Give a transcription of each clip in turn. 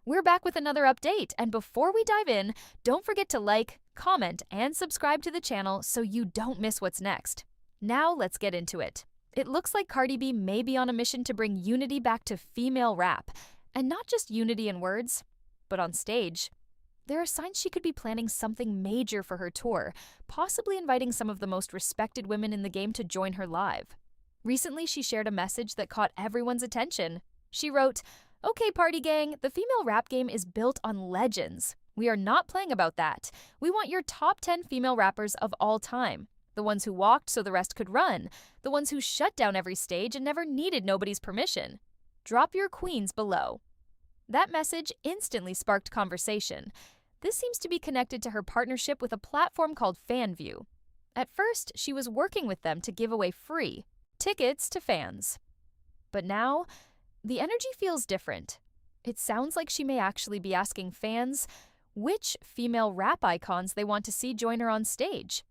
We're back with another update, and before we dive in, don't forget to like, comment, and subscribe to the channel so you don't miss what's next. Now let's get into it. It looks like Cardi B may be on a mission to bring unity back to female rap, and not just unity in words, but on stage. There are signs she could be planning something major for her tour, possibly inviting some of the most respected women in the game to join her live. Recently, she shared a message that caught everyone's attention. She wrote, "Okay, party gang, the female rap game is built on legends. We are not playing about that. We want your top 10 female rappers of all time. The ones who walked so the rest could run. The ones who shut down every stage and never needed nobody's permission. Drop your queens below." That message instantly sparked conversation. This seems to be connected to her partnership with a platform called FanView. At first, she was working with them to give away free tickets to fans. But now, the energy feels different. It sounds like she may actually be asking fans which female rap icons they want to see join her on stage.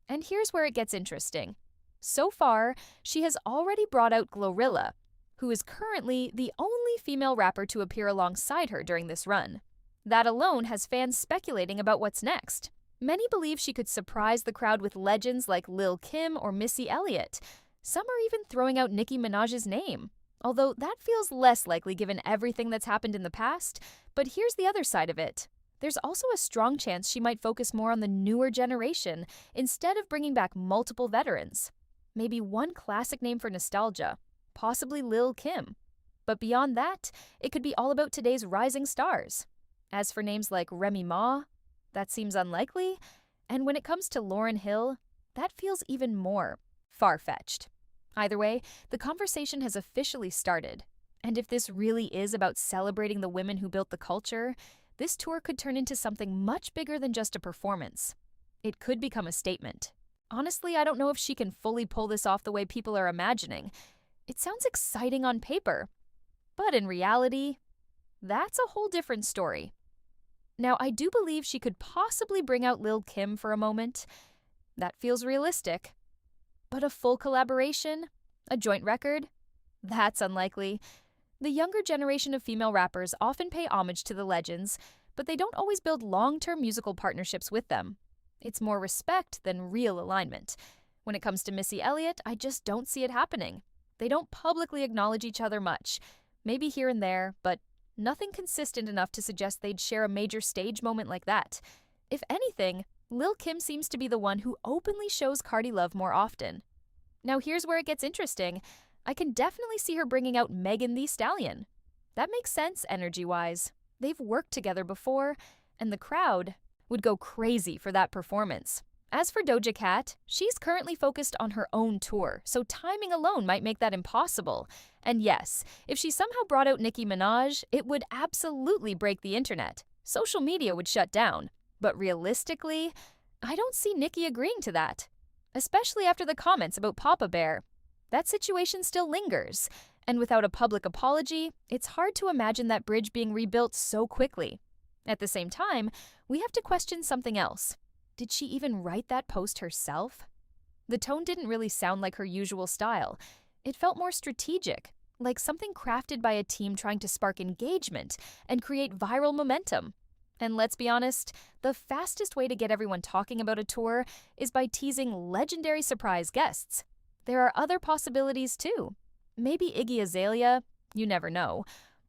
And here's where it gets interesting. So far, she has already brought out GloRilla, who is currently the only female rapper to appear alongside her during this run. That alone has fans speculating about what's next. Many believe she could surprise the crowd with legends like Lil Kim or Missy Elliott. Some are even throwing out Nicki Minaj's name, although that feels less likely given everything that's happened in the past. But here's the other side of it. There's also a strong chance she might focus more on the newer generation instead of bringing back multiple veterans. Maybe one classic name for nostalgia, possibly Lil Kim. But beyond that, it could be all about today's rising stars. As for names like Remy Ma, that seems unlikely. And when it comes to Lauryn Hill, that feels even more far-fetched. Either way, the conversation has officially started. And if this really is about celebrating the women who built the culture, this tour could turn into something much bigger than just a performance. It could become a statement. Honestly, I don't know if she can fully pull this off the way people are imagining. It sounds exciting on paper, but in reality, that's a whole different story. Now, I do believe she could possibly bring out Lil Kim for a moment. That feels realistic. But a full collaboration? A joint record? That's unlikely. The younger generation of female rappers often pay homage to the legends, but they don't always build long-term musical partnerships with them. It's more respect than real alignment. When it comes to Missy Elliott, I just don't see it happening. They don't publicly acknowledge each other much. Maybe here and there, but nothing consistent enough to suggest they'd share a major stage moment like that. If anything, Lil Kim seems to be the one who openly shows Cardi love more often. Now here's where it gets interesting. I can definitely see her bringing out Megan Thee Stallion. That makes sense energy-wise. They've worked together before, and the crowd would go crazy for that performance. As for Doja Cat, she's currently focused on her own tour, so timing alone might make that impossible. And yes, if she somehow brought out Nicki Minaj, it would absolutely break the internet. Social media would shut down. But realistically, I don't see Nicki agreeing to that. Especially after the comments about Papa Bear. That situation still lingers, and without a public apology, it's hard to imagine that bridge being rebuilt so quickly. At the same time, we have to question something else. Did she even write that post herself? The tone didn't really sound like her usual style. It felt more strategic, like something crafted by a team trying to spark engagement and create viral momentum. And let's be honest, the fastest way to get everyone talking about a tour is by teasing legendary surprise guests. There are other possibilities too. Maybe Iggy Azalea, you never know.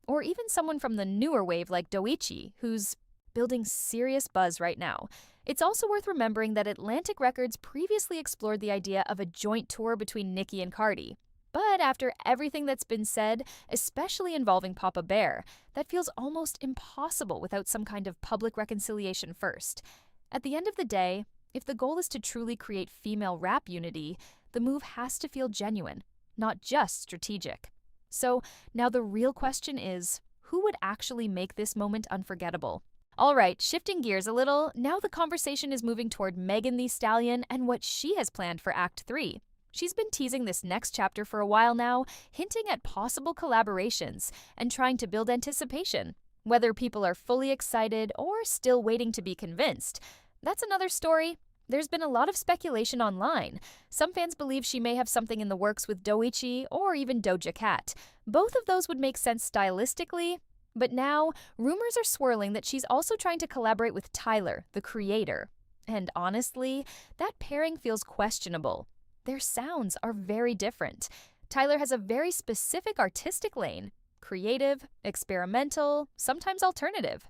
Or even someone from the newer wave like Doechii, who's building serious buzz right now. It's also worth remembering that Atlantic Records previously explored the idea of a joint tour between Nicki and Cardi. But after everything that's been said, especially involving Papa Bear, that feels almost impossible without some kind of public reconciliation first. At the end of the day, if the goal is to truly create female rap unity, the move has to feel genuine, not just strategic. So now the real question is, who would actually make this moment unforgettable? All right, shifting gears a little, now the conversation is moving toward Megan Thee Stallion and what she has planned for Act 3. She's been teasing this next chapter for a while now, hinting at possible collaborations and trying to build anticipation. Whether people are fully excited or still waiting to be convinced, that's another story. There's been a lot of speculation online. Some fans believe she may have something in the works with Doechii or even Doja Cat. Both of those would make sense stylistically, But now, rumors are swirling that she's also trying to collaborate with Tyler, the creator. And honestly, that pairing feels questionable. Their sounds are very different. Tyler has a very specific artistic lane: creative, experimental, sometimes alternative.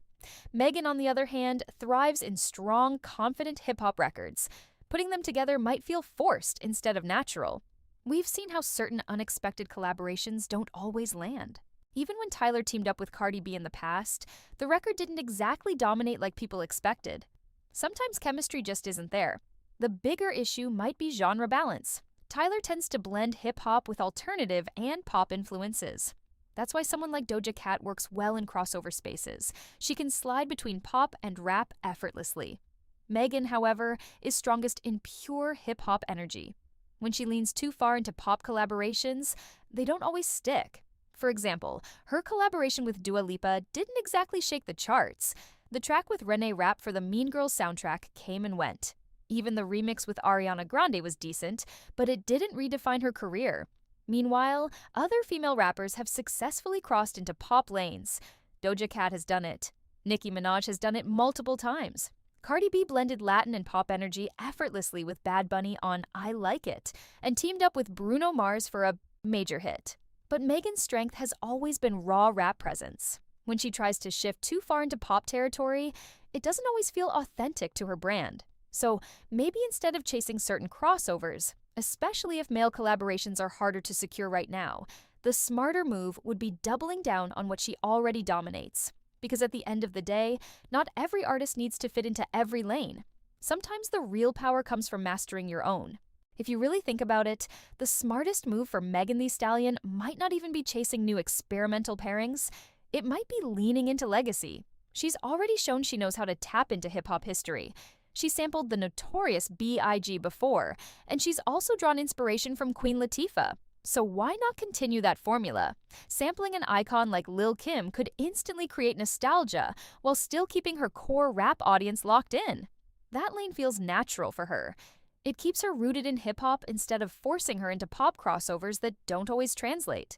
Megan, on the other hand, thrives in strong, confident hip-hop records. Putting them together might feel forced instead of natural. We've seen how certain unexpected collaborations don't always land. Even when Tyler teamed up with Cardi B in the past, the record didn't exactly dominate like people expected. Sometimes chemistry just isn't there. The bigger issue might be genre balance. Tyler tends to blend hip-hop with alternative and pop influences. That's why someone like Doja Cat works well in crossover spaces. She can slide between pop and rap effortlessly. Megan, however, is strongest in pure hip-hop energy. When she leans too far into pop collaborations, they don't always stick. For example, her collaboration with Dua Lipa didn't exactly shake the charts. The track with Renee Rapp for the Mean Girls soundtrack came and went. Even the remix with Ariana Grande was decent, but it didn't redefine her career. Meanwhile, other female rappers have successfully crossed into pop lanes. Doja Cat has done it. Nicki Minaj has done it multiple times. Cardi B blended Latin and pop energy effortlessly with Bad Bunny on I Like It, and teamed up with Bruno Mars for a major hit. But Megan's strength has always been raw rap presence. When she tries to shift too far into pop territory, it doesn't always feel authentic to her brand. So maybe instead of chasing certain crossovers, especially if male collaborations are harder to secure right now, the smarter move would be doubling down on what she already dominates. Because at the end of the day, not every artist needs to fit into every lane. Sometimes the real power comes from mastering your own. If you really think about it, the smartest move for Megan Thee Stallion might not even be chasing new experimental pairings. It might be leaning into legacy. She's already shown she knows how to tap into hip-hop history. She sampled the notorious B.I.G. before, and she's also drawn inspiration from Queen Latifah. So why not continue that formula? Sampling an icon like Lil Kim could instantly create nostalgia while still keeping her core rap audience locked in. That lane feels natural for her. It keeps her rooted in hip-hop instead of forcing her into pop crossovers that don't always translate.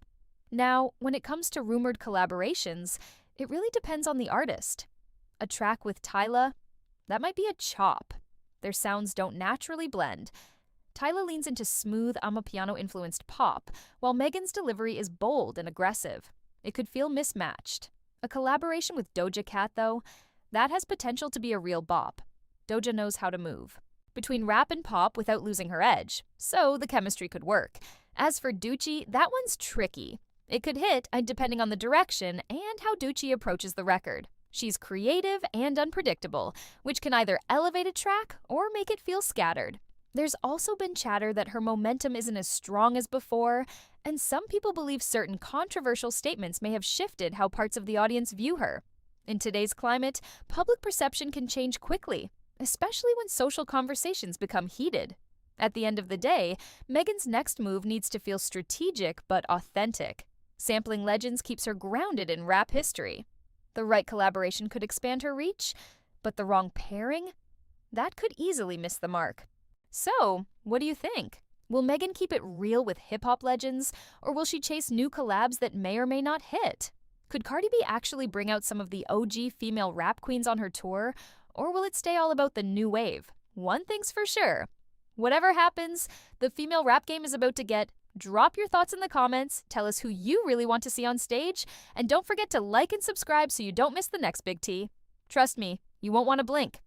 Now, when it comes to rumored collaborations, it really depends on the artist. A track with Tyla? That might be a chop. Their sounds don't naturally blend. Tyla leans into smooth amapiano-influenced pop, while Megan's delivery is bold and aggressive. It could feel mismatched. A collaboration with Doja Cat, though, that has potential to be a real bop. Doja knows how to move between rap and pop without losing her edge, so the chemistry could work. As for Doechii, that one's tricky. It could hit depending on the direction and how Doechii approaches the record. She's creative and unpredictable, which can either elevate a track or make it feel scattered. There's also been chatter that her momentum isn't as strong as before, and some people believe certain controversial statements may have shifted how parts of the audience view her. In today's climate, public perception can change quickly, especially when social conversations become heated. At the end of the day, Megan's next move needs to feel strategic but authentic. Sampling legends keeps her grounded in rap history. The right collaboration could expand her reach, but the wrong pairing? That could easily miss the mark. So, what do you think? Will Megan keep it real with hip-hop legends, or will she chase new collabs that may or may not hit? Could Cardi B actually bring out some of the OG female rap queens on her tour, or will it stay all about the new wave? One thing's for sure. Whatever happens, the female rap game is about to get. Drop your thoughts in the comments, tell us who you really want to see on stage, and don't forget to like and subscribe so you don't miss the next big T. Trust me, you won't want to blink.